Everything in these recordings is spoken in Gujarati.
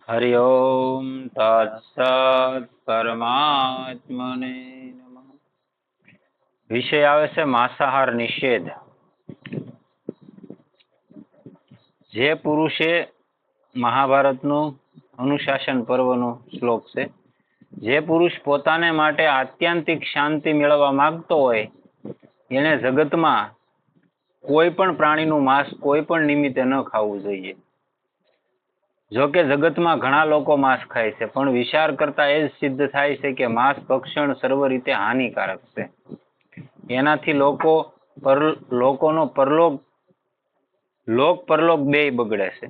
हरि ओम तत्सत् परमात्मने नमः। વિષય આવે છે માંસાહાર નિષેધ। જે પુરુષે મહાભારતનું અનુશાસન પર્વનો શ્લોક છે, જે પુરુષ પોતાને માટે આત્યંતિક શાંતિ મેળવવા માંગતો હોય એને જગતમાં કોઈ પણ પ્રાણીનું માંસ કોઈ પણ નિમિત્તે ન ખાવું જોઈએ। જો કે જગતમાં ઘણા લોકો માંસ ખાય છે, પણ વિચાર કરતા એ જ સિદ્ધ થાય છે કે માંસ ભક્ષણ સર્વ રીતે હાનિકારક છે। એનાથી લોકોનો લોક પરલોક બેય બગડે છે।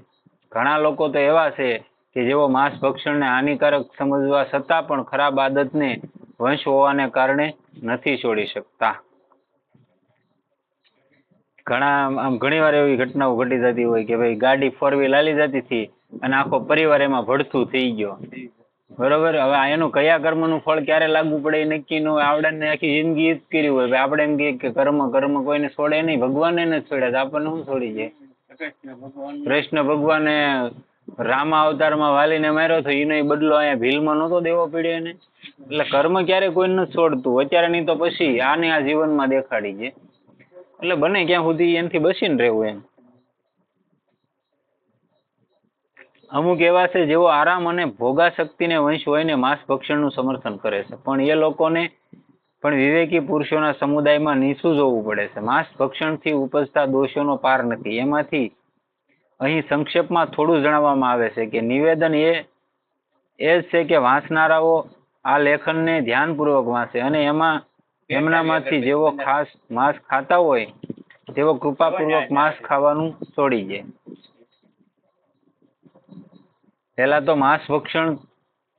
ઘણા લોકો તો એવા છે કે જેઓ માંસ ભક્ષણને હાનિકારક સમજવા છતાં પણ ખરાબ આદતને વંશ હોવાને કારણે નથી છોડી શકતા। ઘણી વાર એવી ઘટનાઓ ઘટી જતી હોય કે ભાઈ ગાડી 4 વ્હીલ હાલી જતી હતી અને આખો પરિવાર એમાં ભડથું થઈ ગયો, બરોબર। હવે એનું કયા કર્મનું ફળ ક્યારે લાગુ પડે એ નક્કી ન હોય। આવડે આખી જિંદગી જ કર્યું હોય, આપણે એમ કહીએ કે કર્મ કોઈને છોડે નહીં, ભગવાનને નથી છોડ્યા, આપણને શું છોડી જાય? કૃષ્ણ ભગવાને રામા અવતારમાં વાલીને માર્યો તો એનો બદલો અહીંયા ભીલમાં નહોતો દેવો પડ્યો એને। એટલે કર્મ ક્યારે કોઈને નથી છોડતું, અત્યારે નહીં તો પછી આને આ જીવનમાં દેખાડી છે। એટલે બને ક્યાં સુધી એનાથી બચીને રહેવું એમ। અમુક એવા છે જેઓ આરામ અને ભોગાશક્તિને વંશ હોઈને માંસ ભક્ષણનું સમર્થન કરે છે, પણ એ લોકોને પણ વિવેકી પુરુષોના સમુદાયમાં નીચું જોવું પડે છે। માંસ ભક્ષણથી ઉપજતા દોષોનો પાર નથી। એમાંથી અહીં સંક્ષેપમાં થોડું જણાવવામાં આવે છે કે નિવેદન એ જ છે કે વાંચનારાઓ આ લેખનને ધ્યાનપૂર્વક વાંચે અને એમનામાંથી જેઓ ખાસ માંસ ખાતા હોય તેઓ કૃપાપૂર્વક માંસ ખાવાનું છોડી દે। પહેલા તો માંસ ભક્ષણ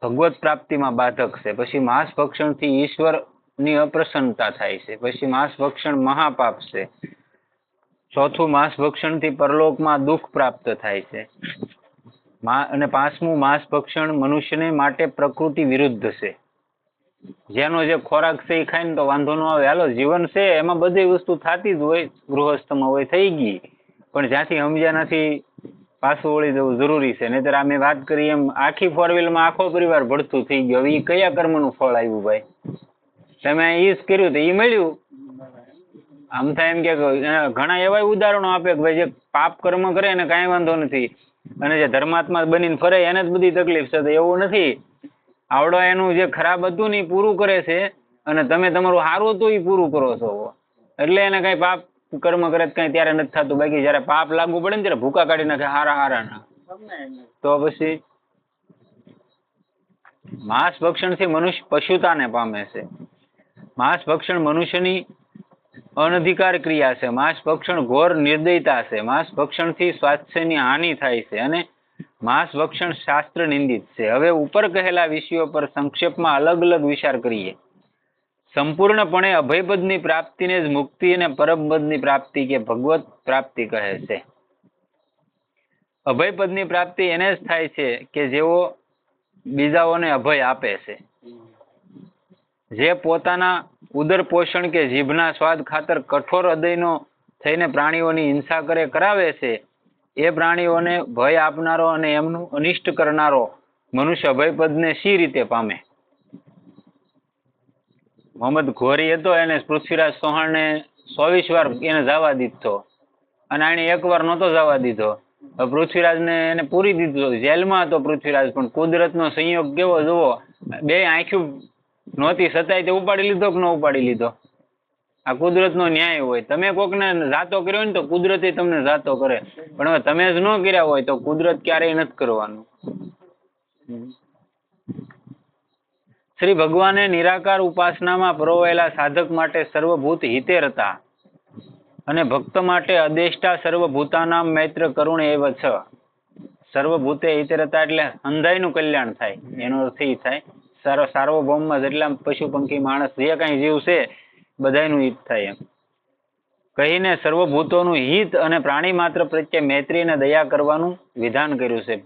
ભગવત પ્રાપ્તિમાં બાધક છે, પછી માંસ ભક્ષણથી ઈશ્વરની અપ્રસન્નતા થાય છે, પછી માંસ ભક્ષણ મહાપાપ છે, ચોથું માંસ ભક્ષણથી પરલોકમાં દુઃખ પ્રાપ્ત થાય છે, અને પાંચમું માંસ ભક્ષણ મનુષ્યને માટે પ્રકૃતિ વિરુદ્ધ છે। જેનો જે ખોરાક છે એ ખાઈને તો વાંધો ન આવે, હાલો જીવન છે એમાં બધી વસ્તુ થતી જ હોય, ગૃહસ્થમાં હોય થઈ ગઈ, પણ જ્યાંથી સમજ્યા નથી પાછું વળી જવું જરૂરી છે। નહીતર આ મેં વાત કરી એમ આખી 4 વ્હીલમાં આખો પરિવાર ભડથું થઈ ગયો, એ કયા કર્મનું ફળ આવ્યું ભાઈ? તમે એ જ કર્યું તો એ મળ્યું। આમ થાય એમ કે ઘણા એવા ઉદાહરણો આપે કે ભાઈ જે પાપ કર્મ કરે એને કાંઈ વાંધો નથી, અને જે ધર્માત્મા બનીને ફરે એને જ બધી તકલીફ છે। તો એવું નથી, આવડો એનું જે ખરાબ હતું ને એ પૂરું કરે છે, અને તમે તમારું સારું હતું એ પૂરું કરો છો, એટલે એને કઈ પાપ કર્મ કરે કઈ ત્યારે નથી થતું। બાકી જયારે પાપ લાગુ પડે ને ત્યારે ભૂકા કાઢી નાખે હારા તો પછી માંસ ભક્ષણથી મનુષ્ય પશુતાને પામે છે। માંસ ભક્ષણ મનુષ્યની અનધિકાર ક્રિયા છે। માંસ ભક્ષણ ઘોર નિર્દયતા છે। માંસ ભક્ષણથી સ્વાસ્થ્યની હાનિ થાય છે અને માંસ ભક્ષણ શાસ્ત્ર નિંદિત છે। હવે ઉપર કહેલા વિષયો પર સંક્ષેપમાં અલગ અલગ વિચાર કરીએ। સંપૂર્ણપણે અભયપદની પ્રાપ્તિને જ મુક્તિ અને પરમપદની પ્રાપ્તિ કે ભગવત પ્રાપ્તિ કહે છે। અભયપદની પ્રાપ્તિ એને જ થાય છે કે જેઓ બીજાઓને અભય આપે છે, જે પોતાના ઉદર પોષણ કે જીભના સ્વાદ ખાતર કઠોર હૃદયનો થઈને પ્રાણીઓની હિંસા કરાવે છે, એ પ્રાણીઓને ભય આપનારો અને એમનું અનિષ્ટ કરનારો મનુષ્ય અભયપદને સી રીતે પામે? મોહમ્મદ ઘોરી હતો, એને પૃથ્વીરાજ ચૌહાણને 24 વાર એને જવા દીધો, અને આને 1 વાર નહોતો જવા દીધો। પૃથ્વીરાજને એને પૂરી દીધો, જેલમાં હતો પૃથ્વીરાજ, પણ કુદરતનો સંયોગ કેવો જુઓ, બે આંખ્યું નહોતી છતાંય તે ઉપાડી લીધો કે ન ઉપાડી લીધો? આ કુદરતનો ન્યાય હોય। તમે કોકને જાતો કર્યો ને તો કુદરતે તમને જાતો કરે, પણ હવે તમે જ ન કર્યા હોય તો કુદરત ક્યારેય નથી કરવાનું। શ્રી ભગવાને નિરાકાર ઉપાસનામાં પરોવાયેલા સાધક માટે સર્વભૂત હિતેર હતા, અને ભક્ત માટે અદેષ્ટા સર્વભૂતાનામ મૈત્ર કરુણ એવ છ। સર્વભૂતે હિતેર હતા એટલે અંધાઈનું કલ્યાણ થાય, એનો અર્થ એ થાય સાર્વભૌમમાં જેટલા પશુ પંખી માણસ જે કાંઈ જીવ છે બધાયનું હિત થાય એમ કહીને સર્વભૂતોનું હિત અને પ્રાણી માત્ર પ્રત્યે મૈત્રી અને દયા કરવાનું વિધાન કર્યું છે।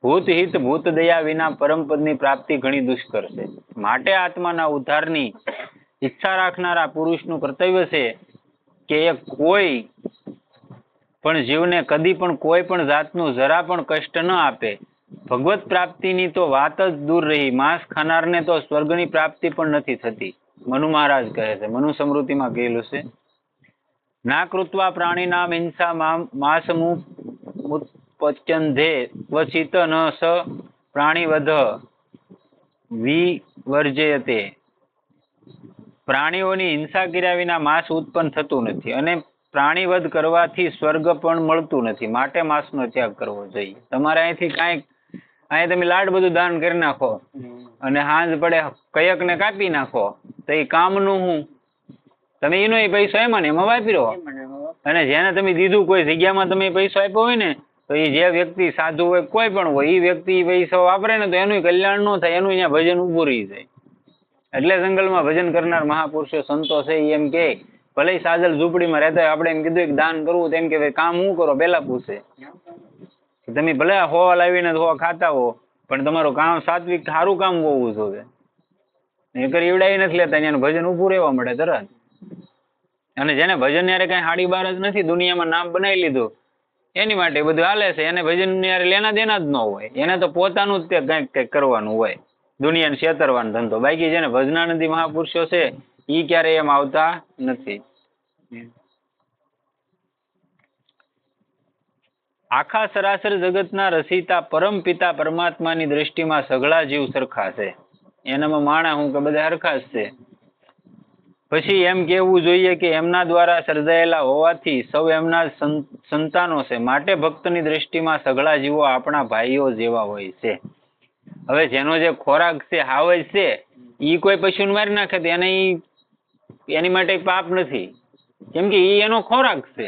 ભૂત હિત ભૂત દયા વિના પરમપદની પ્રાપ્તિ ઘણી દુષ્કર છે। માટે આત્માના ઉદ્ધારની ઈચ્છા રાખનારા પુરુષનું કર્તવ્ય છે કે એ કોઈ પણ જીવને કદી પણ કોઈ પણ જાતનું જરા પણ કષ્ટ ન આપે, ભગવત પ્રાપ્તિની તો વાત જ દૂર રહી, માંસ ખાનારને તો સ્વર્ગની પ્રાપ્તિ પણ નથી થતી. મનુ મહારાજ કહે છે, મનુ સમૃદ્ધિમાં કહેલું છે. ના કૃત્વા પ્રાણીનામ હિંસા માંસમુ મુત્પચ્યંધે ક્વચિત ન સ પ્રાણીવધ વિવર્જયતે. પ્રાણીઓની હિંસા કર્યા વિના માંસ ઉત્પન્ન થતું નથી અને પ્રાણીવધ કરવાથી સ્વર્ગ પણ મળતું નથી, માટે માંસનો ત્યાગ કરવો જોઈએ. તમારે અહીંથી કાંઈક અહીં તમે લાડ બધું દાન કરી નાખો અને હાંજ પડે કયકને કાપી નાખો તો એ કામનું હું? તમે એનો પૈસો એમાં ને એમાં વાપરો. અને જેને તમે દીધું કોઈ જગ્યામાં તમે પૈસો આપ્યો હોય ને તો એ જે વ્યક્તિ સાધુ હોય કોઈ પણ હોય એ વ્યક્તિ પૈસો વાપરે ને તો એનું કલ્યાણ ન થાય, એનું અહીંયા ભજન ઉભું રહી જાય. એટલે જંગલમાં ભજન કરનાર મહાપુરુષો સંતો છે એમ કે ભલે સાજલ ઝૂંપડીમાં રહેતા હોય, આપણે એમ કીધું કે દાન કરવું તો એમ કે કામ શું કરો પેલા પૂછે. તમે ભલે હોવા લાવીને હોવા ખાતા હો પણ તમારું કામ સાત્વિક સારું કામ હોવું જોઈએ. એ કરી એવડાવી નથી લેતા, એનું ભજન ઉભું રહેવા મળે તરત. અને જેને ભજન યારે કઈ હાડી બાર જ નથી, દુનિયામાં નામ બનાવી લીધું એની માટે બધું હાલે છે. એને ભજન યારે લેના દેના જ ન હોય, એને તો પોતાનું જ તે કંઈક કરવાનું હોય, દુનિયાને છેતરવાનો ધંધો. બાકી જેને ભજનાનંદી મહાપુરુષો છે ઈ ક્યારેય એમ આવતા નથી. આખા સરાસર જગતના રસીતા પરમ પિતા પરમાત્માની દ્રષ્ટિમાં સઘળા જીવ સરખા છે. એનામાં માણા હું કે બધા હરખા જ છે. પછી એમ કેવું જોઈએ કે એમના દ્વારા સર્જાયેલા હોવાથી સૌ એમના સંતાનો છે, માટે ભક્તની દ્રષ્ટિમાં સઘળા જીવો આપણા ભાઈઓ જેવા હોય છે. હવે જેનો જે ખોરાક છે હાવજ છે ઈ કોઈ પશુને મારી નાખે તો એને એની માટે પાપ નથી, કેમ કે ઈ એનો ખોરાક છે.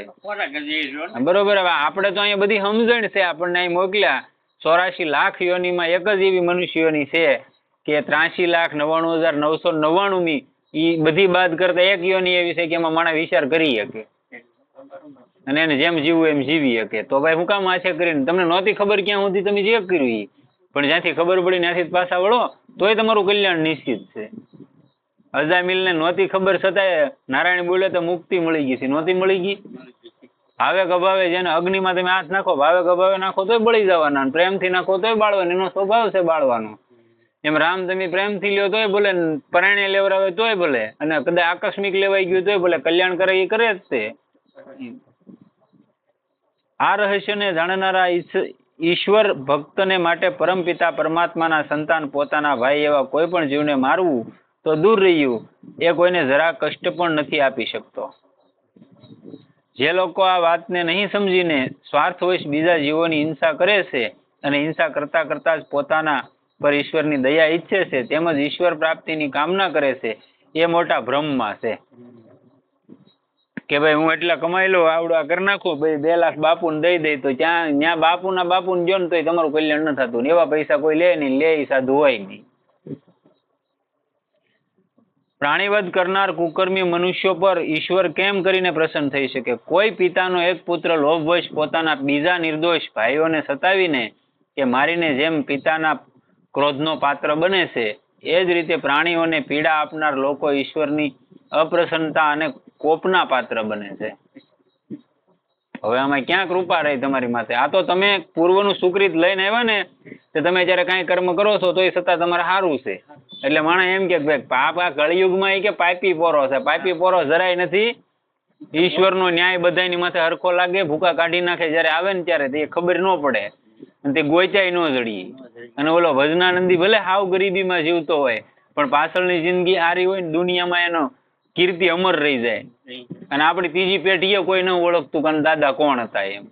બરોબર. હવે આપણે તો અહીંયા બધી સમજણ છે, આપણને અહીં મોકલ્યા 84 લાખ યોનીમાં એક જ એવી મનુષ્ય યોની છે કે 83,99,999 ઈ બધી બાદ કરતા એક યોની એવી છે કે એમાં માણસ વિચાર કરી શકે અને એને જેમ જીવવું એમ જીવી શકે. તો ભાઈ હું કામ આછે કરીને તમને નહોતી ખબર ક્યાં સુધી તમે જે કર્યું પણ જ્યાંથી ખબર પડી ત્યાંથી પાછા વળો તોય તમારું કલ્યાણ નિશ્ચિત છે. અજામિલને નહોતી ખબર છતાંય નારાયણ બોલે તો મુક્તિ મળી ગઈ છે, નહોતી મળી ગઈ? ભાવે ગભાવે જેને અગ્નિમાં તમે હાથ નાખો, ભાવે ગભાવે નાખો તોય બળી જવાના, પ્રેમથી નાખો તોય બાળવાનો, એનો સ્વભાવ છે બાળવાનો. એમ રામ તમે પ્રેમથી લ્યો તોય ભલે, પરણે લેવરાવે તોય ભલે, અને કદાચ આકસ્મિક લેવાઈ ગયું તોય ભલે, કલ્યાણ કરે એ કરે જ તે. આ રહસ્યને જાણનારા ઈશ્વર ભક્તને માટે પરમપિતા પરમાત્માના સંતાન પોતાના ભાઈ એવા કોઈ પણ જીવને મારવું તો દૂર રહ્યું, એ કોઈને જરા કષ્ટ પણ નથી આપી શકતો. જે લોકો આ વાતને નહીં સમજીને સ્વાર્થવશ બીજા જીવોની હિંસા કરે છે અને હિંસા કરતા કરતા જ પોતાના પર ઈશ્વરની દયા ઈચ્છે છે તેમજ ઈશ્વર પ્રાપ્તિની કામના કરે છે એ મોટા ભ્રમમાં છે. કે ભાઈ હું એટલા કમાઈ લઉં, આવડું આ કરી નાખું, ભાઈ 2 લાખ બાપુને દઈ દઈ તો ત્યાં બાપુને જો ને તો તમારું કલ્યાણ ન થતું. એવા પૈસા કોઈ લે નહીં, લે સાધુ હોય નહીં. પ્રાણીવધ કરનાર કુકર્મી મનુષ્યો પર ઈશ્વર કેમ કરીને પ્રસન્ન થઈ શકે? કોઈ પિતાનો એક પુત્ર લોભવશ પોતાના બીજા નિર્દોષ ભાઈઓને સતાવીને કે મારીને જેમ પિતાના ક્રોધનો પાત્ર બને છે, એ જ રીતે પ્રાણીઓને પીડા આપનાર લોકો ઈશ્વરની અપ્રસન્નતા અને કોપના પાત્ર બને છે. હવે આમાં ક્યાં કૃપા રહી તમારી માથે? આ તો તમે પૂર્વનું સુકૃત લઈને આવ્યા ને તો તમે જયારે કાંઈ કર્મ કરો છો તો એ છતાં તમારે સારું છે. એટલે માણસ એમ કે ભાઈ પાપ આ કળિયુગમાં એ કે પાપી પોરો છે. પાપી પોરો જરાય નથી. ઈશ્વરનો ન્યાય બધાની માથે હરખો લાગે, ભૂકા કાઢી નાખે જયારે આવે ને ત્યારે તે ખબર ન પડે અને તે ગોચાય ન જડીએ. અને ઓલો ભજનાનંદી ભલે હાવ ગરીબીમાં જીવતો હોય પણ પાછળની જિંદગી હારી હોય ને દુનિયામાં એનો કીર્તિ અમર રહી જાય. અને આપણી ત્રીજી પેઢીએ કોઈ ન ઓળખતું કે દાદા કોણ હતા એમ.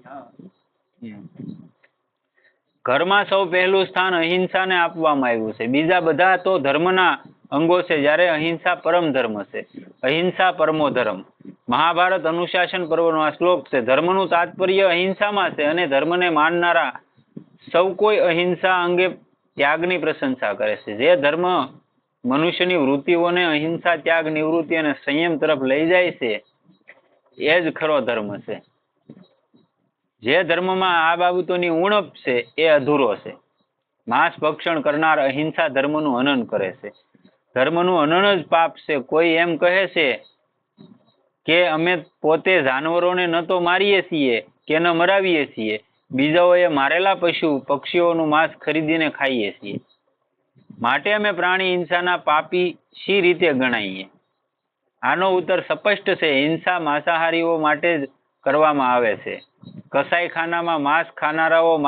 ઘરમાં સૌ પહેલું સ્થાન અહિંસાને આપવામાં આવ્યું છે. બીજા બધા તો ધર્મના અંગો છે, જ્યારે અહિંસા પરમ ધર્મ છે. અહિંસા પરમો ધર્મ. મહાભારત અનુશાસન પર્વનો આ શ્લોક છે. ધર્મનું તાત્પર્ય અહિંસામાં છે અને ધર્મને માનનારા સૌ કોઈ અહિંસા અંગે ત્યાગની પ્રશંસા કરે છે. જે ધર્મ મનુષ્યની વૃત્તિઓને અહિંસા, ત્યાગ, નિવૃત્તિ અને સંયમ તરફ લઈ જાય છે એ જ ખરો ધર્મ છે. જે ધર્મમાં આ બાબતોની ઉણપ છે એ અધૂરો છે. માંસ ભક્ષણ કરનાર અહિંસા ધર્મનું હનન કરે છે. ધર્મનું હનન જ પાપ છે. કોઈ એમ કહે છે કે અમે પોતે જાનવરોને ન તો મારીએ છીએ કે ન મરાવીએ છીએ, બીજાઓએ મારેલા પશુ પક્ષીઓનું માંસ ખરીદીને ખાઈએ છીએ. માટે અમે પ્રાણી હિંસાના પાપી શી રીતે ગણાઈએ? આનો ઉત્તર સ્પષ્ટ છે. હિંસા માંસાહારીઓ માટે જ કરવામાં આવે છે. કસાઈખાના માંસ ખાનારાઓ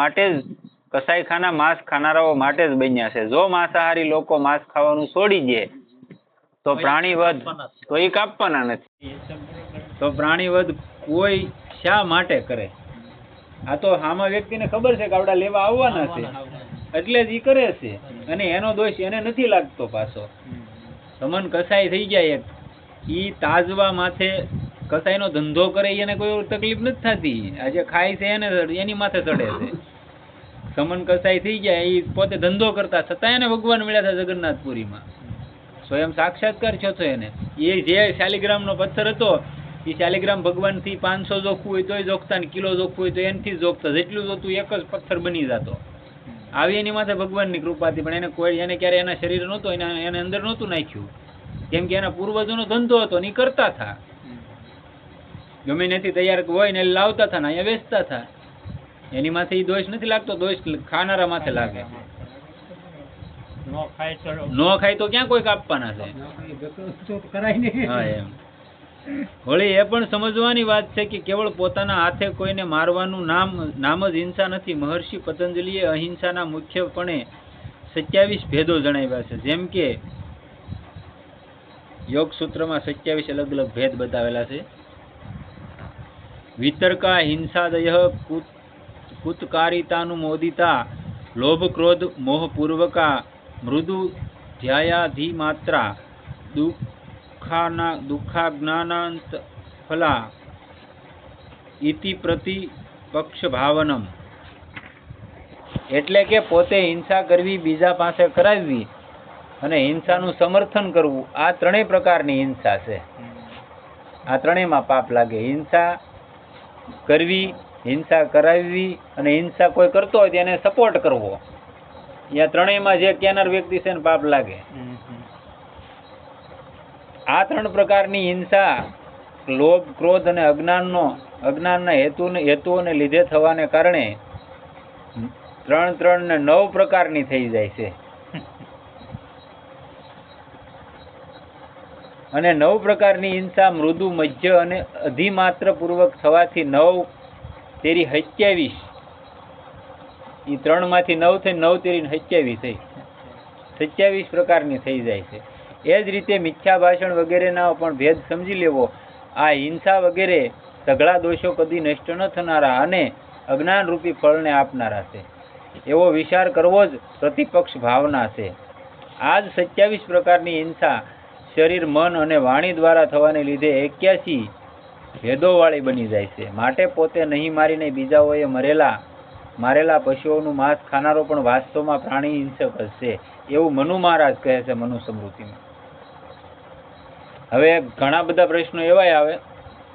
માટે જ બન્યા છે. જો માંસાહારી લોકો માંસ ખાવાનું છોડી દે તો પ્રાણી વધ તો એ કાપવાના નથી. તો પ્રાણી વધ કોઈ શા માટે કરે? આ તો સામા વ્યક્તિને ખબર છે કે આવડા લેવા આવવાના છે એટલે જ ઈ કરે છે, અને એનો દોષ એને નથી લાગતો. પાછો સમન કસાઈ થઈ જાય એક, ઈ તાજવા માથે કસાઈનો ધંધો કરે એને કોઈ તકલીફ નથી થતી. આજે ખાય છે એને એની માથે ચડે છે. સમન કસાઈ થઈ જાય એ પોતે ધંધો કરતા છતાં એને ભગવાન મળ્યા હતા જગન્નાથપુરીમાં. સ્વયં સાક્ષાત્કાર થયો હતો એને. એ જે શાલિગ્રામનો પથ્થર હતો એ શાલિગ્રામ ભગવાનથી 500 જોખવું હોય તોય જોખતા, ને કિલો જોખવું હોય તો એનથી જોખતા. જેટલું જોતું એક જ પથ્થર બની જતો. આવી એની માથે ભગવાનની કૃપા હતી. પણ એને ક્યારે એના શરીર નહોતો, એને અંદર નહોતું નાખ્યું, કેમ કે એના પૂર્વજોનો ધંધો હતો ને એ કરતા હતા. ગમે ત્યાંથી તૈયાર હોય ને લાવતા હતા ને અહીંયા વેચતા હતા. એની માથે એ દોષ નથી લાગતો, દોષ ખાનારા માથે લાગે. નો ખાય તો ક્યાં કોઈ કાપવાના છે? હા એમ. વળી એ પણ સમજવાની વાત છે કે કેવળ પોતાના હાથે કોઈને મારવાનું નામ જ હિંસા નથી. મહર્ષિ પતંજલિએ અહિંસાના મુખ્યપણે 27 ભેદો જણાવ્યા છે. જેમ કે યોગ સૂત્રમાં 27 અલગ અલગ ભેદ બતાવેલા છે. વિતર્કા હિંસાદય કુતકારિતાનુમોદિતા લોભ ક્રોધ મોહપૂર્વકા મૃદુ ધ્યાયાધિમાત્રા દુઃખાજ્ઞાનાંત ફલા ઇતિ પ્રતિપક્ષ ભાવનમ. એટલે કે પોતે હિંસા કરવી, બીજા પાસે કરાવવી અને હિંસાનું સમર્થન કરવું, આ ત્રણેય પ્રકારની હિંસા છે. આ ત્રણેયમાં પાપ લાગે. હિંસા કરવી, હિંસા કરાવવી અને હિંસા કોઈ કરતો હોય તેને સપોર્ટ કરવો, આ ત્રણેયમાં જે કેનાર વ્યક્તિ છે ને પાપ લાગે. આ ત્રણ પ્રકારની હિંસા લોભ, ક્રોધ અને અજ્ઞાનના હેતુઓને લીધે થવાને કારણે 3 ને 9 પ્રકારની થઈ જાય છે. અને 9 પ્રકારની હિંસા મૃદુ, મધ્ય અને અધિમાત્ર પૂર્વક થવાથી 9 તેરી 27, એ 3 માંથી 9 થઈ 9 તેરી 27 થઈ 27 પ્રકારની થઈ જાય છે. એ જ રીતે મિથ્યા ભાષણ વગેરેના પણ ભેદ સમજી લેવો. આ હિંસા વગેરે સઘળા દોષો કદી નષ્ટ ન થનારા અને અજ્ઞાન રૂપી ફળને આપનારા છે. એવો વિચાર કરવો જ પ્રતિપક્ષ ભાવના છે. આ જ 27 પ્રકારની હિંસા શરીર, મન અને વાણી દ્વારા થવાને લીધે 81 ભેદોવાળી બની જાય છે. માટે પોતે નહીં મારીને બીજાઓએ મારેલા પશુઓનું માંસ ખાનારો પણ વાસ્તવમાં પ્રાણી હિંસક હશે, એવું મનુ મહારાજ કહે છે મનુ સ્મૃતિમાં. હવે ઘણા બધા પ્રશ્નો એવાય આવે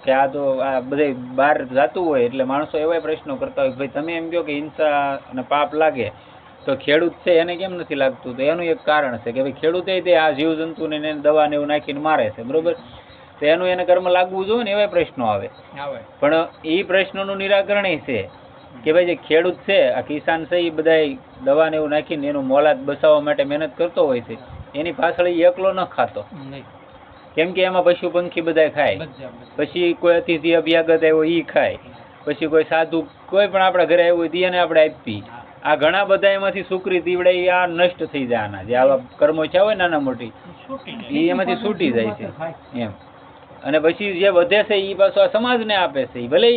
કે આ તો આ બધે બહાર જતું હોય એટલે માણસો એવાય પ્રશ્નો કરતા હોય, ભાઈ તમે એમ કહો કે હિંસા અને પાપ લાગે તો ખેડૂત છે એને કેમ નથી લાગતું? તો એનું એક કારણ છે કે ભાઈ ખેડૂતે તે આ જીવજંતુને દવા ને એવું નાખીને મારે છે, બરોબર? તો એનું એને કર્મ લાગવું જોઈએ ને, એવા પ્રશ્નો આવે. પણ એ પ્રશ્નોનું નિરાકરણ એ છે કે ભાઈ જે ખેડૂત છે, આ કિસાન છે, એ બધા દવા ને એવું નાખીને એનું મોલાદ બસાવવા માટે મહેનત કરતો હોય છે. એની પાછળ એકલો ન ખાતો, કેમ કે એમાં પશુ પંખી બધા ખાય, પછી કોઈ અતિથિ અભ્યાગત આવ્યો એ ખાય, પછી કોઈ સાધુ કોઈ પણ આપણા ઘરે આવ્યું હોય એને આપણે આપી. આ ઘણા બધા એમાંથી સુકરી દીવડે આ નષ્ટ થઈ જાય. આના જે આવા કર્મો થયા હોય નાના મોટી એ એમાંથી છૂટી જાય છે એમ. અને પછી જે વધે છે એ પાછું આ સમાજને આપે છે. ભલે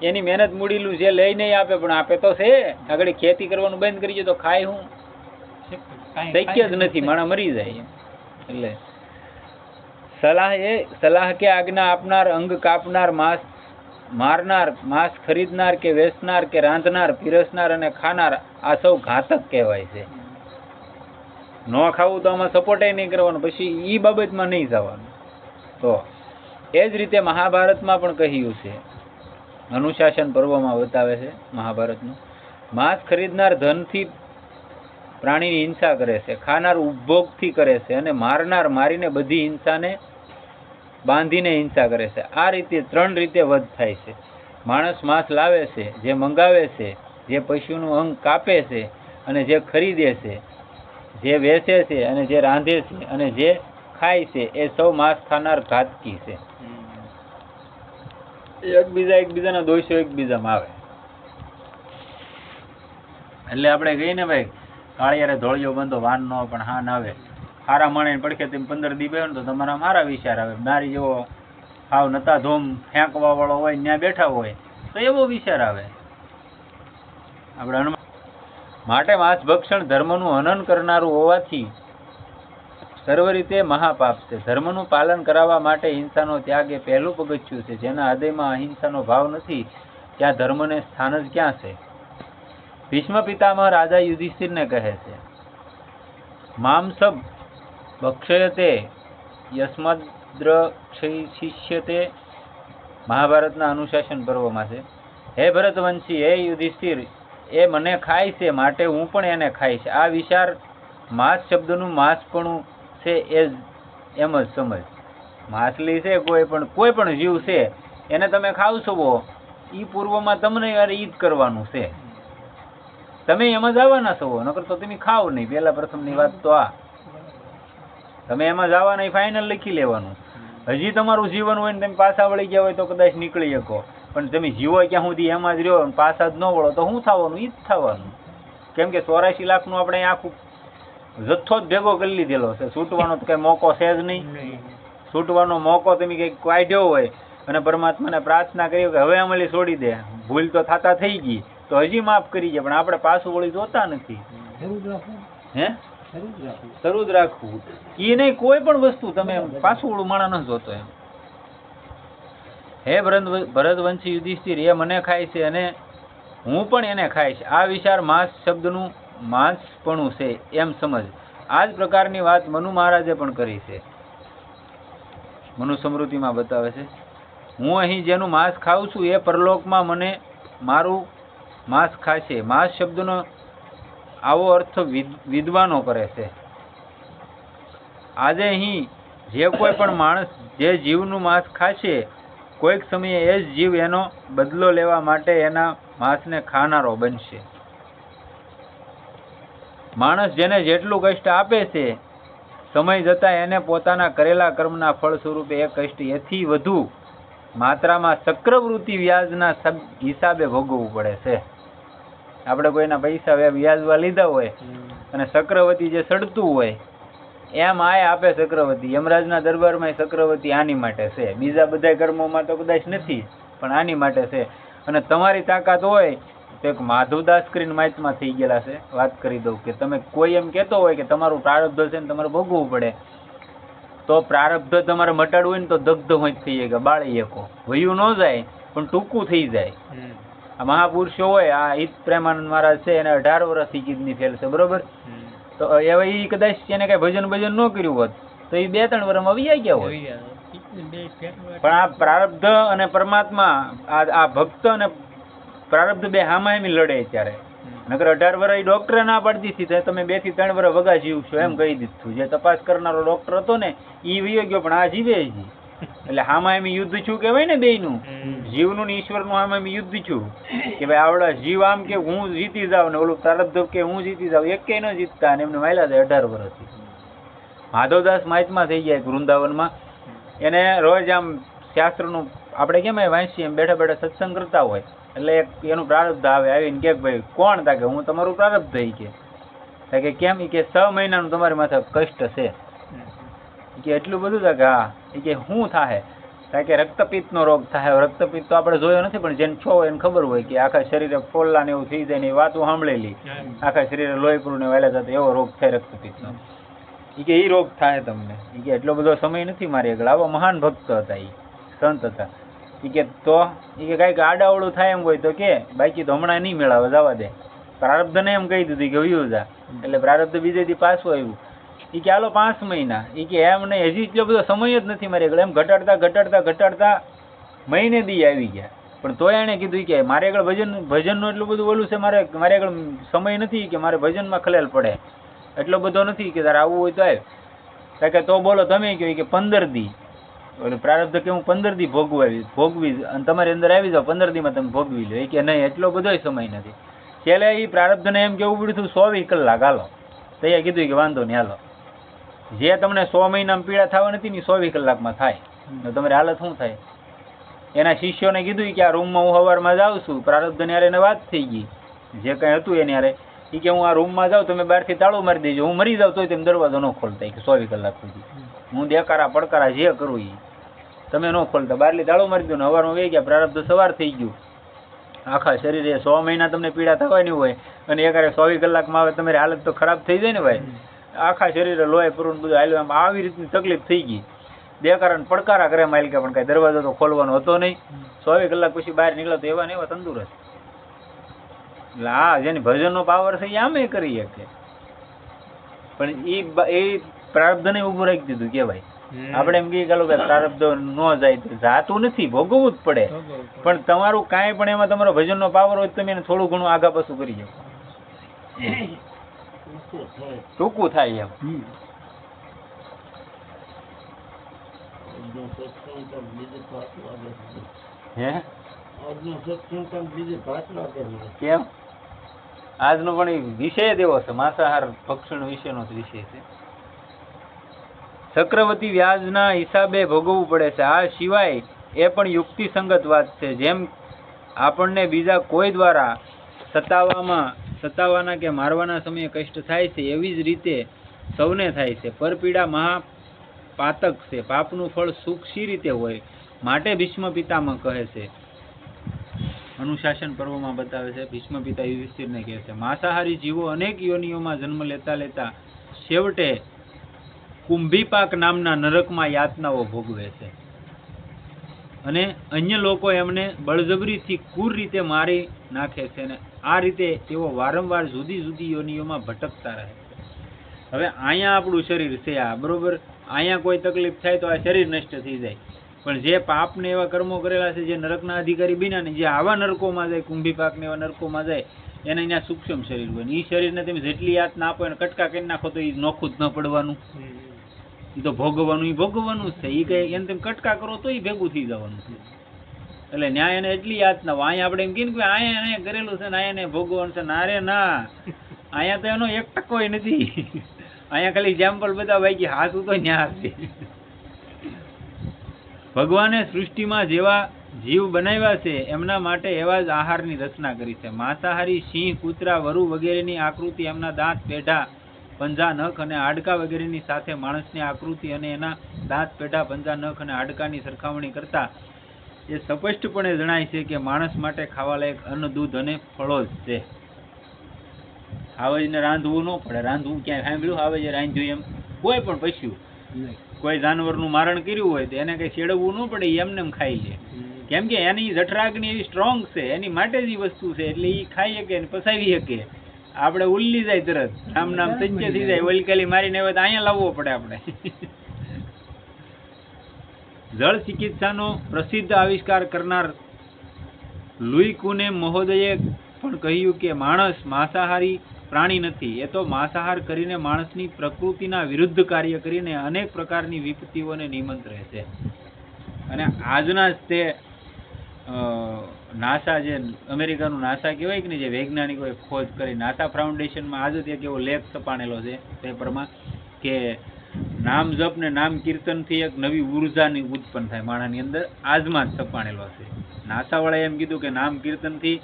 એની મહેનત મૂડીલું જે લઈ નહીં આપે પણ આપે તો છે. આગળ ખેતી કરવાનું બંધ કરી દે તો ખાય હું શક્ય જ નથી, માણસ મરી જાય. એટલે સલાહ કે આજ્ઞા આપનાર, અંગ કાપનાર, મારનાર, માંસ ખરીદનાર કે વેચનાર કે રાંધનાર, પીરસનાર અને ખાનાર આ સૌ ઘાતક કહેવાય છે. ન ખાવું તો આમાં સપોર્ટ નહીં કરવાનું, પછી એ બાબતમાં નહીં જવાનું. તો એ જ રીતે મહાભારતમાં પણ કહ્યું છે, અનુશાસન પર્વમાં બતાવે છે મહાભારતનું. માંસ ખરીદનાર ધનથી પ્રાણીની હિંસા કરે છે, ખાનાર ઉપભોગથી કરે છે અને મારનાર મારીને બધી હિંસાને બાંધીને હિંસા કરે છે. આ રીતે 3 રીતે વધ થાય છે. માણસ માંસ લાવે છે, જે મંગાવે છે જે પશુનું અંગ કાપે છે અને જે ખરીદે છે, જે વેચે છે અને જે રાંધે છે અને જે ખાય છે, એ સૌ માંસ ખાનાર ઘાતકી છે. એકબીજાના દોષો એકબીજામાં આવે. એટલે આપણે કહીએ ને ભાઈ, કાળિયારે ધોળિયો બંધો વાન નો પણ હાન આવે. હારા માણે પડખે તમે 15 દી બેહો ને તો તમારા મારા વિચાર આવે. મારી જેવો હાવ નતા ધોમ ફેંકવા વાળો હોય ત્યાં બેઠા હોય તો એવો વિચાર આવે. આપણે માટે માંસ ભક્ષણ ધર્મનું હનન કરનારું હોવાથી સર્વ રીતે મહાપાપ છે. ધર્મનું પાલન કરાવવા માટે હિંસાનો ત્યાગ એ પહેલું પગથિયું છે. જેના હૃદયમાં અહિંસાનો ભાવ નથી ત્યાં ધર્મને સ્થાન જ ક્યાં છે? ભીષ્મ પિતામહ રાજા યુધિષ્ઠિરને કહે છે, માંસબ ભક્ષયતે યસ્મદ્રક્ષિષ્યતે. મહાભારતના અનુશાસન પર્વમાં છે. હે ભરતવંશી, હે યુધિષ્ઠિર, એ મને ખાય છે માટે હું પણ એને ખાઈશ. આ વિચાર માંસ શબ્દનું માંસપણું છે એ એમ જ સમજ. માછલી છે, કોઈ પણ જીવ છે, એને તમે ખાવ છો, એ પૂર્વમાં તમને યાર ઈ જ કરવાનું છે. તમે એમાં જ આવવાના છો, નકર તો તમે ખાવ નહીં. પહેલા પ્રથમની વાત તો આ, તમે એમાં જ આવવાના ફાઇનલ લખી લેવાનું. હજી તમારું જીવન હોય ને તમે પાછા વળી ગયા હોય તો કદાચ નીકળી શકો, પણ તમે જીવો ક્યાં સુધી એમાં જ રહ્યો ને પાછા જ ન વળો તો શું થવાનું? ઈ જ થવાનું. કેમ કે 84 લાખનું આપણે આખું જથ્થો જ ભેગો કરી લીધેલો છે. છૂટવાનો તો કઈ મોકો છે જ નહીં. છૂટવાનો મોકો તમે કંઈક કાઢ્યો હોય અને પરમાત્માને પ્રાર્થના કરી કે હવે અમલી છોડી દે, ભૂલ તો થતા થઈ ગઈ તો હજી માફ કરી જાય, પણ આપણે પાછું વળી જોતા નથી. હે શરૂ જ રાખવું એ નહીં, કોઈ પણ વસ્તુ તમે પાછું વળું માણા ન જોતો એમ. હે ભરતવંશી યુધિષ્ઠિર, એ મને ખાય છે અને હું પણ એને ખાઈશ. આ વિચાર માંસ શબ્દનું માંસપણું છે એમ સમજ. આ જ પ્રકારની વાત મનુ મહારાજે પણ કરી છે. મનુ સ્મૃતિમાં બતાવે છે, હું અહીં જેનું માંસ ખાઉં છું એ પરલોકમાં મને મારું માંસ ખાશે. માંસ શબ્દનો આવો અર્થ વિદ્વાનો કરે છે. આજે અહીં જે કોઈ પણ માણસ જે જીવનું માંસ ખાશે, કોઈક સમયે એ જ જીવ એનો બદલો લેવા માટે એના માંસને ખાનારો બનશે. માણસ જેને જેટલું કષ્ટ આપે છે, સમય જતાં એને પોતાના કરેલા કર્મના ફળ સ્વરૂપે એ કષ્ટ એથી વધુ માત્રામાં ચક્રવૃત્તિ વ્યાજના હિસાબે ભોગવવું પડે છે. આપણે કોઈના પૈસા વ્યાજવા લીધા હોય અને ચક્રવર્તી જે સડતું હોય એમ આય આપે ચક્રવર્તી. યમરાજના દરબારમાં ચક્રવર્તી આની માટે છે. બીજા બધા કર્મોમાં તો કદાચ નથી, પણ આની માટે છે. અને તમારી તાકાત હોય તો એક માધવદાસ કરીને માહિતમાં થઈ ગયેલા છે, વાત કરી દઉં કે તમે કોઈ એમ કહેતો હોય કે તમારું પ્રારબ્ધ છે ને તમારે ભોગવવું પડે, તો પ્રારબ્ધ તમારે મટાડવું હોય ને તો દગ્ધ હોય થઈ જાય, બાળી શકો. વયું ન જાય પણ ટૂંકું થઈ જાય. આ મહાપુરુષો હોય, આ હિત પ્રેમાનંદ મહારાજ છે, એને 18 વર્ષથી કિડની ફેલ છે, બરોબર. તો એવા એ કદાચ એને કઈ ભજન ન કર્યું હોત તો એ 2-3 વર્ષમાં વૈયા ગયા હોય. પણ આ પ્રારબ્ધ અને પરમાત્મા, આ ભક્ત અને પ્રારબ્ધ બે હામાહામી લડે ત્યારે. નકર 18 વર્ષ ડોક્ટરે ના પાડતી હતી, તમે 2 થી 3 વર્ષ વગા જીવશો એમ કહી દીધું. જે તપાસ કરનારો ડોક્ટર હતો ને એ વયો ગયો, પણ આ જીવે જ. એટલે હામાહામી યુદ્ધ છું કહેવાય ને બેયનું, જીવનું ને ઈશ્વરનું હામાહામી યુદ્ધ છું કે ભાઈ આવડા જીવ આમ કે હું જીતી જાવ ને ઓલું પ્રારબ્ધ કે હું જીતી જાવ, એકે ન જીતતા. અને એમને માયલા છે 18 વર્ષથી. માધવદાસ મહાત્મા થઈ ગયા વૃંદાવનમાં. એને રોજ આમ શાસ્ત્રનું આપણે કેમ વાંચીએ એમ બેઠા બેઠા સત્સંગ કરતા હોય, એટલે એનું પ્રારબ્ધ આવે. આવીને કે ભાઈ કોણ? તા કે હું તમારું પ્રારબ્ધ થઈ કે કેમ? કે 6 મહિનાનું તમારી માથે કષ્ટ છે. કે એટલું બધું થાય કે હા. કે શું થાય? કારણ કે રક્તપિત્તનો રોગ થાય. રક્તપિત્ત તો આપણે જોયો નથી, પણ જેને છો હોય એને ખબર હોય કે આખા શરીરે ફોલ્લા ને એવું થઈ જાય ને એ વાતો સાંભળેલી. આખા શરીરે લોહીપુરું ને વાયલા જતા એવો રોગ થાય રક્તપિત્તનો. કે એ રોગ થાય તમને. કે એટલો બધો સમય નથી મારી આગળ. આવા મહાન ભક્ત હતા, એ સંત હતા. કે તો કે કાંઈક આડાવડું થાય એમ હોય તો કે, બાકી તો હમણાં નહીં મેળાવે, જવા દે. પ્રારબ્ધને એમ કહી દીધું કે વયું જા. એટલે પ્રારબ્ધ બીજે દી પાછું આવ્યું. કે હાલો 5 મહિના. કે એમ નહીં, હજી એટલો બધો સમય જ નથી મારી આગળ. એમ ઘટાડતા મહિને દી આવી ગયા. પણ તોય એણે કીધું કે મારે આગળ ભજનનું એટલું બધું ઓલું છે, મારે આગળ સમય નથી કે મારે ભજનમાં ખલેલ પડે એટલો બધો નથી કે તારે આવવું હોય તો આવે. કારણ કે તો બોલો તમે કહો કે 15 દી એટલે પ્રારબ્ધ કે હું 15 દી ભોગવી અને તમારી અંદર આવી જાઓ, 15 દીમાં તમે ભોગવી લો. કે નહીં, એટલો બધો સમય નથી. છેલ્લે એ પ્રારબ્ધને એમ કેવું પડ્યું 24 કલાક હાલો. તો એ કીધું કે વાંધો નહીં હાલો, જે તમને 100 મહિનામાં પીડા થવા નથી ને 24 કલાકમાં થાય. તો તમારી હાલત શું થાય? એના શિષ્યોને કીધું કે આ રૂમમાં હું સવારમાં જાઉં છું, પ્રારબ્ધને યારે એને વાત થઈ ગઈ જે કંઈ હતું એને યારે, એ કે હું આ રૂમમાં જાઉં, તમે બહારથી તાળું મારી દેજો, હું મરી જાઉં તોય તમે દરવાજો ન ખોલતા કે 24 કલાક સુધી હું દેકારા પડકારા જે કરું એ તમે ન ખોલતા, બહારથી તાળું મારી દો ને સવારમાં વહી ગયા, પ્રારબ્ધ સવાર થઈ ગયું. આખા શરીરે 100 મહિના તમને પીડા થવાની હોય અને એકારે 24 કલાકમાં આવે, તમારી હાલત તો ખરાબ થઈ જાય ને ભાઈ. આખા શરીરે લોહી પૂરું બધું હાલ્યું, આમ આવી રીતની તકલીફ થઈ ગઈ. દેકારા પડકારા કરે માલિકા, પણ કાંઈ દરવાજો તો ખોલવાનો હતો નહીં. 24 કલાક પછી બહાર નીકળ્યો તો એવા ને એવા તંદુરસ્ત. એટલે આ જેની ભજનનો પાવર છે એ આમે કરી શકે, પણ એ પ્રારબ્ધને ઊભું રાખી દીધું કે ભાઈ આપણે એમ કહીએ ચાલો ભાઈ પ્રારબ્ધ ન જાય તો જાતું નથી, ભોગવવું જ પડે. પણ તમારું કાંઈ પણ એમાં તમારો ભજનનો પાવર હોય તમે એને થોડું ઘણું આગા પાછું કરી શકો, ટૂંકું થાય એમ. હે કેમ? આજનો પણ વિષય જ એવો છે, માંસાહાર ભક્ષણ વિશેનો જ વિષય છે. ચક્રવર્તી વ્યાજના હિસાબે ભોગવવું પડે છે. આ સિવાય એ પણ યુક્તિસંગત વાત છે, જેમ આપણને બીજા કોઈ દ્વારા સતાવવાના કે મારવાના સમયે કષ્ટ થાય છે, એવી જ રીતે સૌને થાય છે. પરપીડા મહાપાતક છે, પાપનું ફળ સુખ શી રીતે હોય? માટે ભીષ્મ પિતામહ કહે છે, અનુશાસન પર્વમાં બતાવે છે. ભીષ્મ પિતા યુધિષ્ઠિરને કહે છે, માંસાહારી જીવો અનેક યોનિઓમાં જન્મ લેતા લેતા છેવટે કુંભીપાક નામના નરકમાં યાતનાઓ ભોગવે છે, અને અન્ય લોકો એમને બળજબરીથી ક્રૂર રીતે મારી નાખે છે, અને આ રીતે તેઓ વારંવાર જુદી જુદી યોનિઓમાં ભટકતા રહે છે. હવે અહીંયા આપણું શરીર છે આ બરોબર, અહીંયા કોઈ તકલીફ થાય તો આ શરીર નષ્ટ થઈ જાય, પણ જે પાપને એવા કર્મો કરેલા છે, જે નરકના અધિકારી બન્યા ને જે આવા નરકોમાં જાય, કુંભીપાકને એવા નરકોમાં જાય, એને અહીંયા સૂક્ષ્મ શરીર હોય ને એ શરીરને તમે જેટલી યાતના આપો એને કટકા કરી નાખો તો એ નોખું જ ન પડવાનું, એ તો ભોગવવાનું જ છે. એ કઈ એને તમે કટકા કરો તો એ ભેગું થઈ જવાનું છે. એટલે ન્યાય એને એટલી યાતના અહીંયા આપણે એમ કહીએ કે અહીંયા કરેલું છે ને અહીંયા ભોગવવાનું છે, ના રે ના, અહીંયા તો એનો 1% નથી. અહીંયા ખાલી એક્ઝામ્પલ બતાવાય કે હાથું તો ન્યા છે. ભગવાને સૃષ્ટિમાં જેવા જીવ બનાવ્યા છે એમના માટે એવા જ આહારની રચના કરી છે. માંસાહારી સિંહ, કૂતરા, વરુ વગેરેની આકૃતિ, એમના દાંત, પેઢા, પંજા, નખ અને હાડકા વગેરેની સાથે માણસની આકૃતિ અને એના દાંત, પેઢા, પંજા, નખ અને હાડકાની સરખામણી કરતા એ સ્પષ્ટપણે જણાય છે કે માણસ માટે ખાવાલાયક અન્ન, દૂધ અને ફળો જ છે. હાવજને રાંધવું ન પડે, રાંધવું ક્યાંય સાંભળ્યું હાવજે રાંધ્યું એમ? કોઈ પણ પશુ કોઈ જાનવરનું મારણ કર્યું હોય તો એને કઈ છેડવવું ન પડે, એમને એમ ખાઈ લે, કેમ કે એની જઠરાગ્નિ એવી સ્ટ્રોંગ છે, એની માટે જ એ વસ્તુ છે, એટલે એ ખાઈ શકે ને પસાવી શકે. આપણે ઉલ્લી જાય તરત, રામ નામ સચ્ચે થઈ જાય, વલકાલી મારીને હોય તો અહીંયા લાવવો પડે આપણે. જળ ચિકિત્સાનો પ્રસિદ્ધ આવિષ્કાર કરનાર લુઈ કુને મહોદયે પણ કહ્યું કે માણસ માંસાહારી પ્રાણી નથી, એ તો માંસાહાર કરીને માણસની પ્રકૃતિના વિરુદ્ધ કાર્ય કરીને અનેક પ્રકારની વિપત્તિઓને નિમંત્રે છે. અને આજના જ તે નાસા, જે અમેરિકાનું નાસા કહેવાય કે નહીં, જે વૈજ્ઞાનિકોએ ખોજ કરી, નાસા ફાઉન્ડેશનમાં આજે એક એવો લેખ છપાણેલો છે પેપરમાં કે નામ જપ ને નામ કીર્તનથી એક નવી ઉર્જાની ઉત્પન્ન થાય માણસની અંદર. આજમાં જ છપાણેલો છે. નાસાવાળાએ એમ કીધું કે નામ કીર્તનથી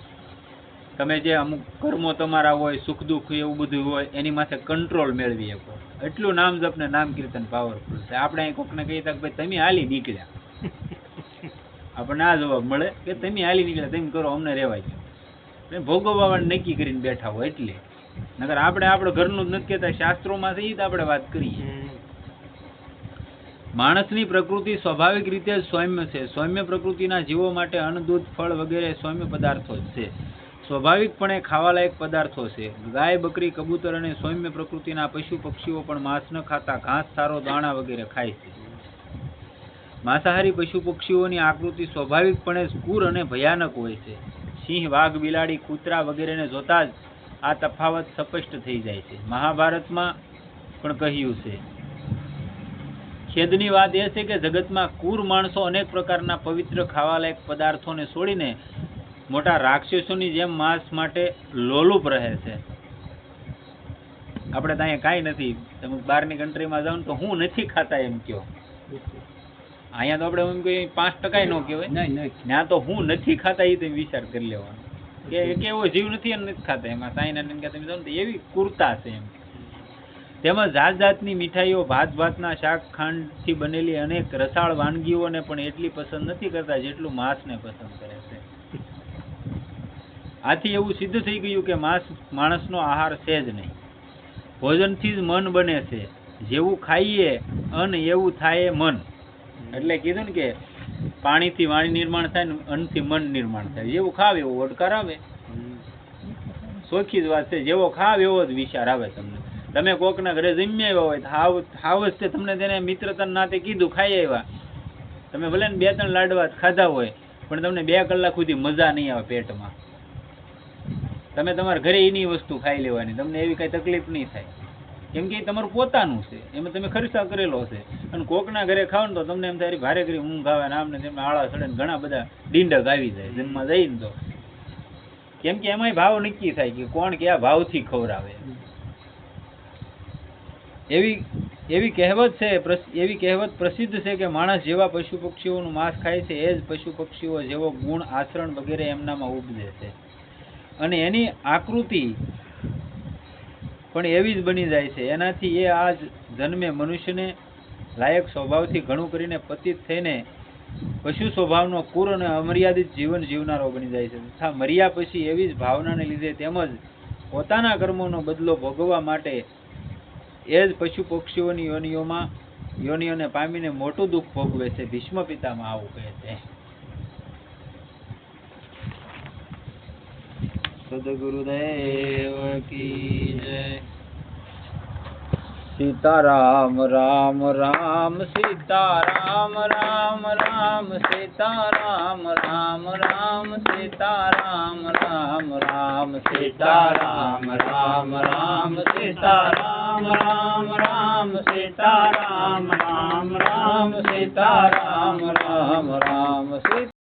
તમે જે અમુક કર્મો તમારા હોય, સુખ દુઃખ એવું બધું હોય, એની માથે કંટ્રોલ મેળવી શકો. એટલું નામ જપ ને નામ કીર્તન પાવરફુલ છે. આપણે અહીં કોકને કહીએ કે ભાઈ તમે હાલી નીકળ્યા, આપણને આ જવાબ મળે કે તમે હાલી નીકળ્યા, તમે કરો, અમને રહેવાય છે. ભોગવવા નક્કી કરીને બેઠા હોય એટલે, નકર આપણે આપણું ઘરનું જ નથી કહેતા, શાસ્ત્રોમાં છે એ જ આપણે વાત કરીએ. માણસની પ્રકૃતિ સ્વાભાવિક રીતે સૌમ્ય છે. સૌમ્ય પ્રકૃતિના જીવો માટે અન્ન, દૂધ, ફળ વગેરે સૌમ્ય પદાર્થો જ છે, સ્વાભાવિકપણે ખાવાલાયક પદાર્થો છે. ગાય, બકરી, કબૂતર અને સૌમ્ય પ્રકૃતિના પશુ પક્ષીઓ પણ માંસ ન ખાતા ઘાસ, ચારો, દાણા વગેરે ખાય છે. માંસાહારી પશુ પક્ષીઓની આકૃતિ સ્વાભાવિકપણે ક્રૂર અને ભયાનક હોય છે. સિંહ, વાઘ, બિલાડી, કૂતરા વગેરેને જોતા જ આ તફાવત સ્પષ્ટ થઈ જાય છે. મહાભારતમાં પણ કહ્યું છે. ખેદની વાત એ છે કે જગતમાં ક્રૂર માણસો અનેક પ્રકારના પવિત્ર ખાવાલાયક પદાર્થોને છોડીને મોટા રાક્ષસોની જેમ માંસ માટે લોલુપ રહે છે. આપણે તો અહીંયા કાંઈ નથી, તમે બહારની કન્ટ્રીમાં જાઓ ને તો હું નથી ખાતા એમ કહો. અહીંયા તો આપણે એમ કહીએ 5% ન કહેવાય, ત્યાં તો હું નથી ખાતા એ તમે વિચાર કરી લેવાનો કે એવો જીવ નથી અને નથી ખાતા. એમાં સાઈના તમે જાઓ ને તો એવી કુરતા છે એમ. તેમાં જાત જાતની મીઠાઈઓ, ભાતના શાક, ખાંડથી બનેલી અનેક રસાળ વાનગીઓને પણ એટલી પસંદ નથી કરતા જેટલું માંસને પસંદ કરે છે. આથી એવું સિદ્ધ થઈ ગયું કે માંસ માણસનો આહાર છે જ નહીં. ભોજનથી જ મન બને છે. જેવું ખાઈએ અન્ન એવું થાય મન. એટલે કીધું ને કે પાણીથી વાણી નિર્માણ થાય ને અન્નથી મન નિર્માણ થાય. જેવું ખાવ એવો ઓડકાર આવે. સોખી જ વાત છે. જેવો ખાવ એવો જ વિચાર આવે તમને. તમે કોકના ઘરે જમ્યા આવ્યા હોય તો હાવ જ તે તમને તેને મિત્રતાના નાતે કીધું ખાઈ આવ્યા. તમે ભલે ને 2-3 લાડવા ખાધા હોય પણ તમને 2 કલાક સુધી મજા નહીં આવે પેટમાં. તમે તમારા ઘરે એની વસ્તુ ખાઈ લેવાની, તમને એવી કઈ તકલીફ નહીં થાય. કેમ કે એ તમારું પોતાનું છે, એમાં તમે ખર્ચા કરેલો છે. અને કોકના ઘરે ખાવ ને તો તમને એમ થાય ભારે કરી ઊંઘ આવે ને આમને તેમને આળા સડે ને ઘણા બધા ડીંડક આવી જાય જન્મમાં જઈને તો. કેમ કે એમાંય ભાવ નક્કી થાય કે કોણ કયા ભાવથી ખવડાવે. એવી કહેવત પ્રસિદ્ધ છે કે માણસ જેવા પશુ પક્ષીઓનું માંસ ખાય છે એ જ પશુ પક્ષીઓ જેવો ગુણ, આચરણ વગેરે એમનામાં ઉપજે છે અને એની આકૃતિ પણ એવી જ બની જાય છે. એનાથી એ આ જન્મે મનુષ્યને લાયક સ્વભાવથી ઘણું કરીને પતિત થઈને પશુ સ્વભાવનો ક્રૂર અને અમર્યાદિત જીવન જીવનારો બની જાય છે. તથા મર્યા પછી એવી જ ભાવનાને લીધે તેમજ પોતાના કર્મોનો બદલો ભોગવવા માટે એ જ પશુ પક્ષીઓની યોનિઓને પામીને મોટું દુઃખ ભોગવે છે. ભીષ્મ પિતામહ આવું કહે છે. સદગુરુદેવ કી જય. સીતારામ રામ રામ સીતારામ રામ રામ સીતારામ રામ રામ સીતારામ રામ રામ સીતારામ રામ રામ સીતારામ રામ રામ સીતારામ રામ રામ સીતારામ રામ રામ સીતા